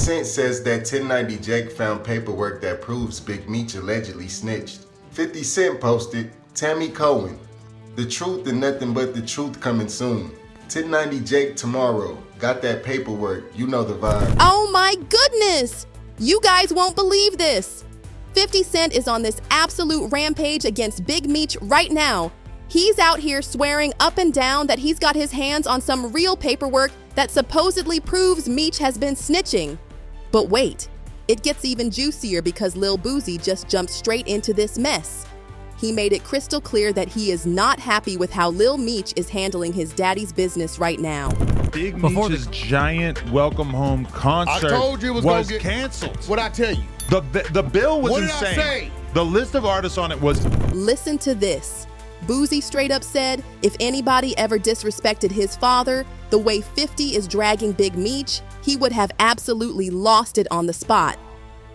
Cent says that 1090 Jake found paperwork that proves Big Meech allegedly snitched. 50 Cent posted, Tammy Cohen, the truth and nothing but the truth coming soon. 1090 Jake tomorrow, got that paperwork, you know the vibe. Oh my goodness! You guys won't believe this. 50 Cent is on this absolute rampage against Big Meech right now. He's out here swearing up and down that he's got his hands on some real paperwork that supposedly proves Meech has been snitching. But wait, it gets even juicier because Lil Boosie just jumped straight into this mess. He made it crystal clear that he is not happy with how Lil Meech is handling his daddy's business right now. Big Meech's giant welcome home concert I told you it was gonna get canceled. What'd I tell you? The bill was What did insane. I say? The list of artists on it was... Listen to this. Boosie straight up said if anybody ever disrespected his father the way 50 is dragging Big Meech, he would have absolutely lost it on the spot.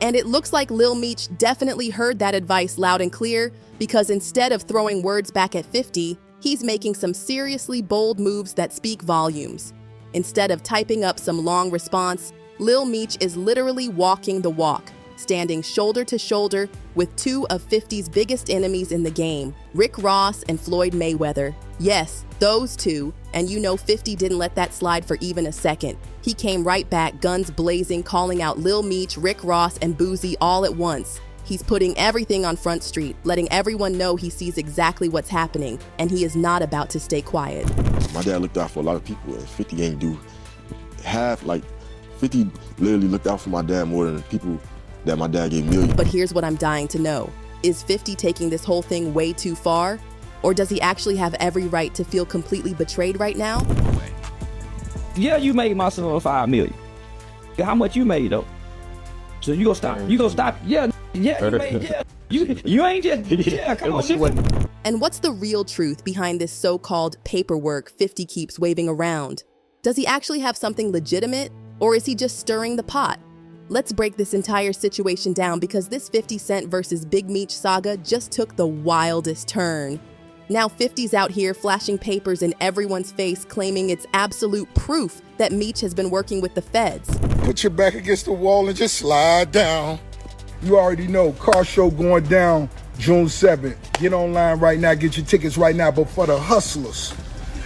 And it looks like Lil Meech definitely heard that advice loud and clear, because instead of throwing words back at 50, he's making some seriously bold moves that speak volumes. Instead of typing up some long response, Lil Meech is literally walking the walk, standing shoulder to shoulder with two of 50's biggest enemies in the game, Rick Ross and Floyd Mayweather. Yes, those two, and you know 50 didn't let that slide for even a second. He came right back, guns blazing, calling out Lil Meech, Rick Ross, and Boosie all at once. He's putting everything on Front Street, letting everyone know he sees exactly what's happening, and he is not about to stay quiet. My dad looked out for a lot of people, and 50 ain't do half. Like, 50 literally looked out for my dad more than the people that my dad gave millions. But here's what I'm dying to know. Is 50 taking this whole thing way too far? Or does he actually have every right to feel completely betrayed right now? Yeah, you made my son $5 million. How much you made though? So you gonna stop? You gonna stop? Yeah, you made, yeah. You ain't just, yeah, come on. And what's the real truth behind this so-called paperwork 50 keeps waving around? Does he actually have something legitimate, or is he just stirring the pot? Let's break this entire situation down, because this 50 Cent versus Big Meech saga just took the wildest turn. Now 50's out here flashing papers in everyone's face, claiming it's absolute proof that Meech has been working with the feds. Put your back against the wall and just slide down. You already know, car show going down June 7th. Get online right now, get your tickets right now. But for the hustlers,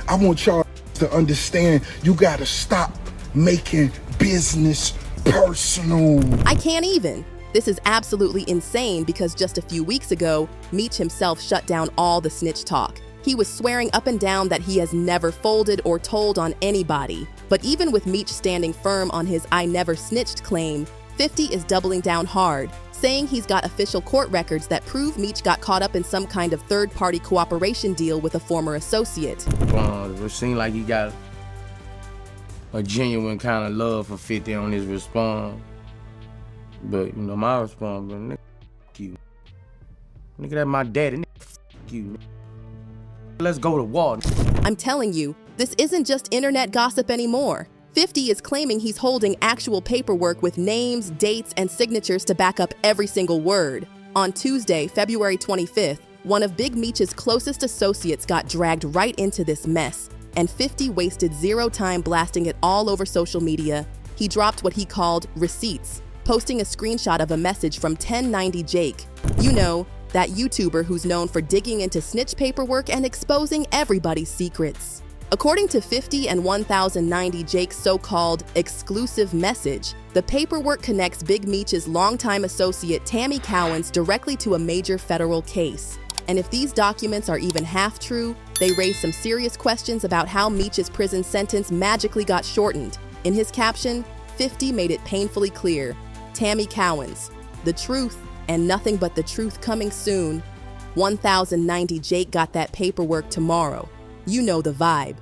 I want y'all to understand you gotta stop making business personal. I can't even. This is absolutely insane, because just a few weeks ago, Meech himself shut down all the snitch talk. He was swearing up and down that he has never folded or told on anybody. But even with Meech standing firm on his I never snitched claim, 50 is doubling down hard, saying he's got official court records that prove Meech got caught up in some kind of third-party cooperation deal with a former associate. It seemed like he got a genuine kind of love for 50 on his response. But, you know, my response, but nigga, f you. Nigga, that's my daddy, nigga, f you. Let's go to war. I'm telling you, this isn't just internet gossip anymore. 50 is claiming he's holding actual paperwork with names, dates, and signatures to back up every single word. On Tuesday, February 25th, one of Big Meech's closest associates got dragged right into this mess, and 50 wasted zero time blasting it all over social media. He dropped what he called receipts, posting a screenshot of a message from 1090 Jake. You know, that YouTuber who's known for digging into snitch paperwork and exposing everybody's secrets. According to 50 and 1090 Jake's so-called exclusive message, the paperwork connects Big Meech's longtime associate Tammy Cowan's directly to a major federal case. And if these documents are even half true, they raise some serious questions about how Meech's prison sentence magically got shortened. In his caption, 50 made it painfully clear: Tammy Cowan's, the truth and nothing but the truth coming soon. 1090 Jake got that paperwork tomorrow. You know the vibe.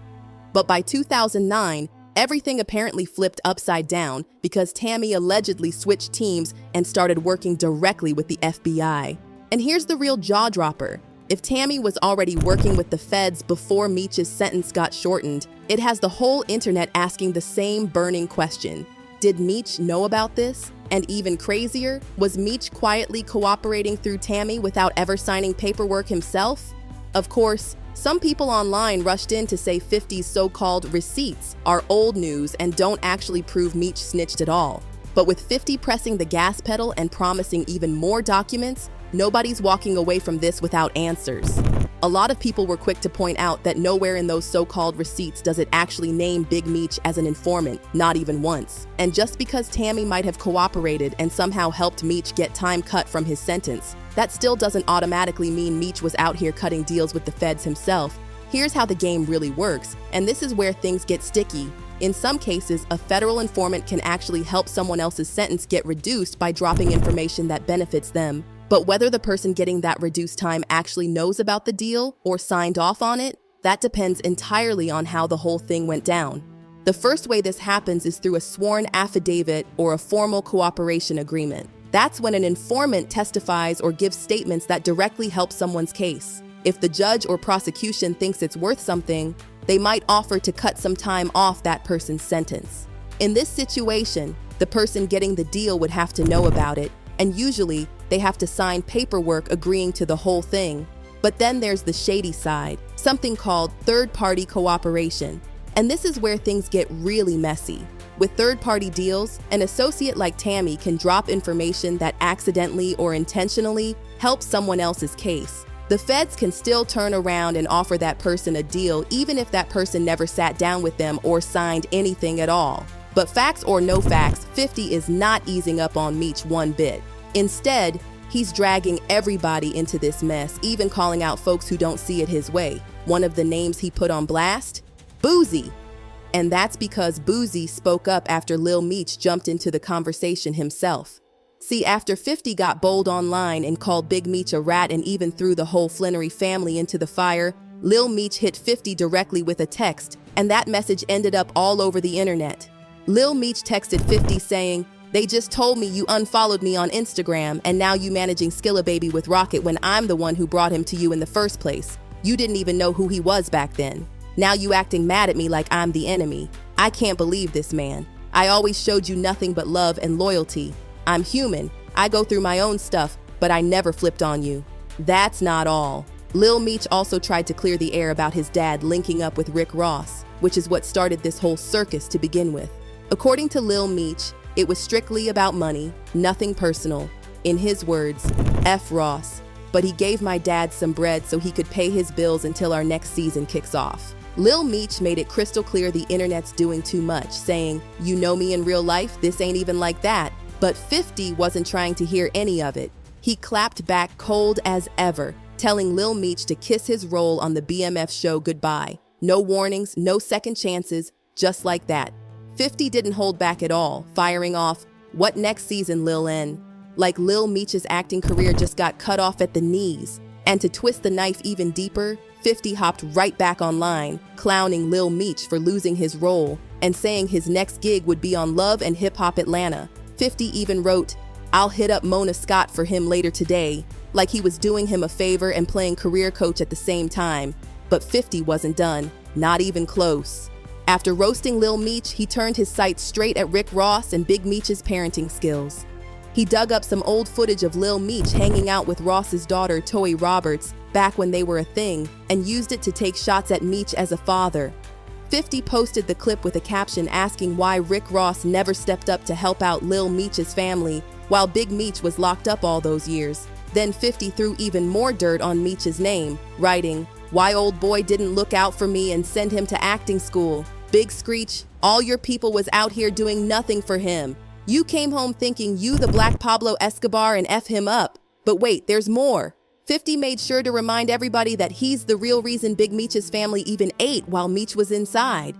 But by 2009, everything apparently flipped upside down, because Tammy allegedly switched teams and started working directly with the FBI. And here's the real jaw-dropper. If Tammy was already working with the feds before Meech's sentence got shortened, it has the whole internet asking the same burning question. Did Meech know about this? And even crazier, was Meech quietly cooperating through Tammy without ever signing paperwork himself? Of course, some people online rushed in to say 50's so-called receipts are old news and don't actually prove Meech snitched at all. But with 50 pressing the gas pedal and promising even more documents, nobody's walking away from this without answers. A lot of people were quick to point out that nowhere in those so-called receipts does it actually name Big Meech as an informant, not even once. And just because Tammy might have cooperated and somehow helped Meech get time cut from his sentence, that still doesn't automatically mean Meech was out here cutting deals with the feds himself. Here's how the game really works, and this is where things get sticky. In some cases, a federal informant can actually help someone else's sentence get reduced by dropping information that benefits them. But whether the person getting that reduced time actually knows about the deal or signed off on it, that depends entirely on how the whole thing went down. The first way this happens is through a sworn affidavit or a formal cooperation agreement. That's when an informant testifies or gives statements that directly help someone's case. If the judge or prosecution thinks it's worth something, they might offer to cut some time off that person's sentence. In this situation, the person getting the deal would have to know about it, and usually they have to sign paperwork agreeing to the whole thing. But then there's the shady side, something called third-party cooperation. And this is where things get really messy. With third-party deals, an associate like Tammy can drop information that accidentally or intentionally helps someone else's case. The feds can still turn around and offer that person a deal even if that person never sat down with them or signed anything at all. But facts or no facts, 50 is not easing up on Meech one bit. Instead, he's dragging everybody into this mess, even calling out folks who don't see it his way. One of the names he put on blast? Boosie. And that's because Boosie spoke up after Lil Meech jumped into the conversation himself. See, after 50 got bold online and called Big Meech a rat and even threw the whole Flannery family into the fire, Lil Meech hit 50 directly with a text, and that message ended up all over the internet. Lil Meech texted 50 saying, "They just told me you unfollowed me on Instagram and now you managing Skillababy with Rocket when I'm the one who brought him to you in the first place. You didn't even know who he was back then. Now you acting mad at me like I'm the enemy. I can't believe this, man. I always showed you nothing but love and loyalty. I'm human. I go through my own stuff, but I never flipped on you." That's not all. Lil Meech also tried to clear the air about his dad linking up with Rick Ross, which is what started this whole circus to begin with. According to Lil Meech, it was strictly about money, nothing personal. In his words, F Ross, but he gave my dad some bread so he could pay his bills until our next season kicks off. Lil Meech made it crystal clear the internet's doing too much, saying, "You know me in real life, this ain't even like that." But 50 wasn't trying to hear any of it. He clapped back cold as ever, telling Lil Meech to kiss his role on the BMF show goodbye. No warnings, no second chances, just like that. 50 didn't hold back at all, firing off, "What next season, Lil N?" Like Lil Meech's acting career just got cut off at the knees. And to twist the knife even deeper, 50 hopped right back online, clowning Lil Meech for losing his role and saying his next gig would be on Love and Hip Hop Atlanta. 50 even wrote, "I'll hit up Mona Scott for him later today," like he was doing him a favor and playing career coach at the same time. But 50 wasn't done, not even close. After roasting Lil Meech, he turned his sights straight at Rick Ross and Big Meech's parenting skills. He dug up some old footage of Lil Meech hanging out with Ross's daughter, Toy Roberts, back when they were a thing, and used it to take shots at Meech as a father. 50 posted the clip with a caption asking why Rick Ross never stepped up to help out Lil Meech's family while Big Meech was locked up all those years. Then 50 threw even more dirt on Meech's name, writing, "Why old boy didn't look out for me and send him to acting school. Big Screech, all your people was out here doing nothing for him. You came home thinking you the Black Pablo Escobar and F him up. But wait, there's more." 50 made sure to remind everybody that he's the real reason Big Meech's family even ate while Meech was inside.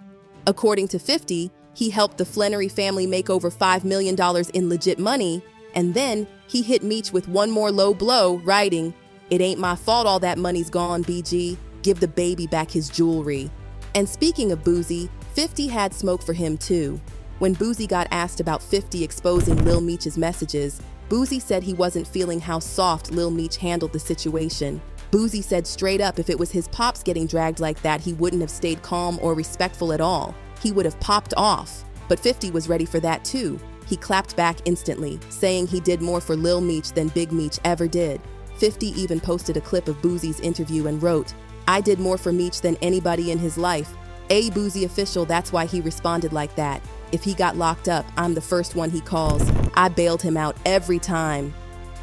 According to 50, he helped the Flannery family make over $5 million in legit money, and then he hit Meech with one more low blow, writing, "It ain't my fault all that money's gone, BG. Give the baby back his jewelry." And speaking of Boosie, 50 had smoke for him too. When Boosie got asked about 50 exposing Lil Meech's messages, Boosie said he wasn't feeling how soft Lil Meech handled the situation. Boosie said straight up if it was his pops getting dragged like that, he wouldn't have stayed calm or respectful at all. He would have popped off. But 50 was ready for that too. He clapped back instantly, saying he did more for Lil Meech than Big Meech ever did. 50 even posted a clip of Boosie's interview and wrote, "I did more for Meech than anybody in his life. Boosie official, that's why he responded like that. If he got locked up, I'm the first one he calls. I bailed him out every time.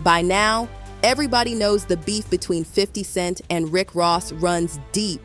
By now, everybody knows the beef between 50 Cent and Rick Ross runs deep.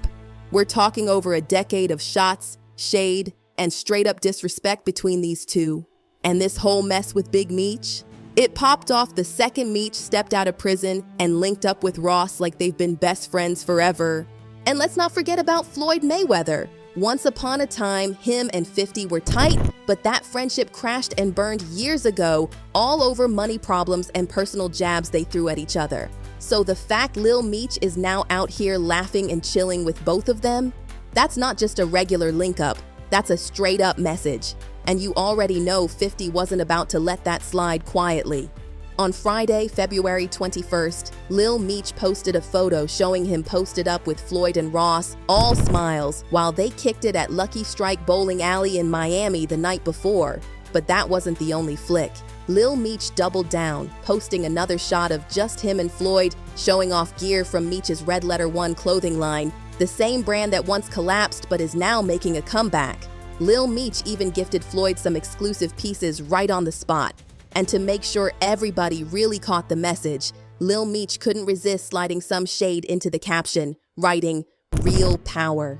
We're talking over a decade of shots, shade, and straight-up disrespect between these two. And this whole mess with Big Meech? It popped off the second Meech stepped out of prison and linked up with Ross like they've been best friends forever. And let's not forget about Floyd Mayweather. Once upon a time, him and 50 were tight, but that friendship crashed and burned years ago, all over money problems and personal jabs they threw at each other. So the fact Lil Meech is now out here laughing and chilling with both of them, that's not just a regular link-up, that's a straight-up message. And you already know 50 wasn't about to let that slide quietly. On Friday, February 21st, Lil Meech posted a photo showing him posted up with Floyd and Ross, all smiles, while they kicked it at Lucky Strike Bowling Alley in Miami the night before. But that wasn't the only flick. Lil Meech doubled down, posting another shot of just him and Floyd, showing off gear from Meech's Red Letter One clothing line, the same brand that once collapsed but is now making a comeback. Lil Meech even gifted Floyd some exclusive pieces right on the spot. And to make sure everybody really caught the message, Lil Meech couldn't resist sliding some shade into the caption, writing, "Real power."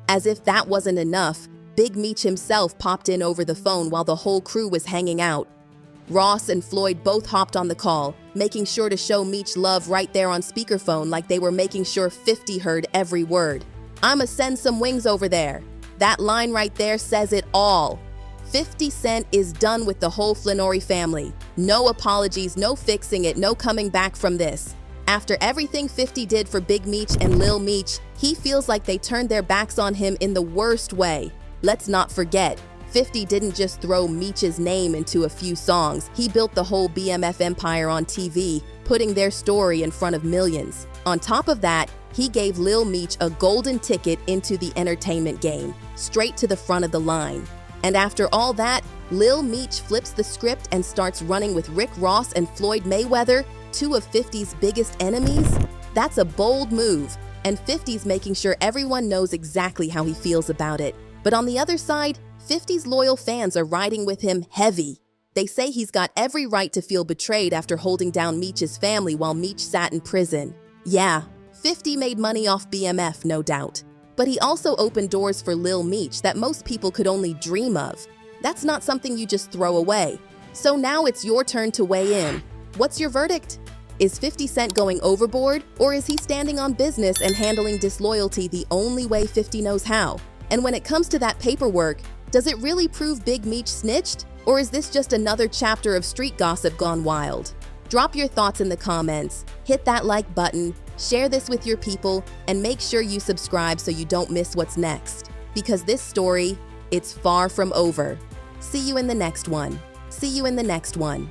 As if that wasn't enough, Big Meech himself popped in over the phone while the whole crew was hanging out. Ross and Floyd both hopped on the call, making sure to show Meech love right there on speakerphone like they were making sure 50 heard every word. "I'ma send some wings over there." That line right there says it all. 50 Cent is done with the whole Flannery family. No apologies, no fixing it, no coming back from this. After everything 50 did for Big Meech and Lil Meech, he feels like they turned their backs on him in the worst way. Let's not forget, 50 didn't just throw Meech's name into a few songs. He built the whole BMF empire on TV, putting their story in front of millions. On top of that, he gave Lil Meech a golden ticket into the entertainment game, straight to the front of the line. And after all that, Lil Meech flips the script and starts running with Rick Ross and Floyd Mayweather, two of 50's biggest enemies? That's a bold move, and 50's making sure everyone knows exactly how he feels about it. But on the other side, 50's loyal fans are riding with him heavy. They say he's got every right to feel betrayed after holding down Meech's family while Meech sat in prison. Yeah, 50 made money off BMF, no doubt. But he also opened doors for Lil Meech that most people could only dream of. That's not something you just throw away. So now it's your turn to weigh in. What's your verdict? Is 50 Cent going overboard, or is he standing on business and handling disloyalty the only way 50 knows how? And when it comes to that paperwork, does it really prove Big Meech snitched, or is this just another chapter of street gossip gone wild? Drop your thoughts in the comments, hit that like button, share this with your people, and make sure you subscribe so you don't miss what's next. Because this story, it's far from over. See you in the next one. See you in the next one.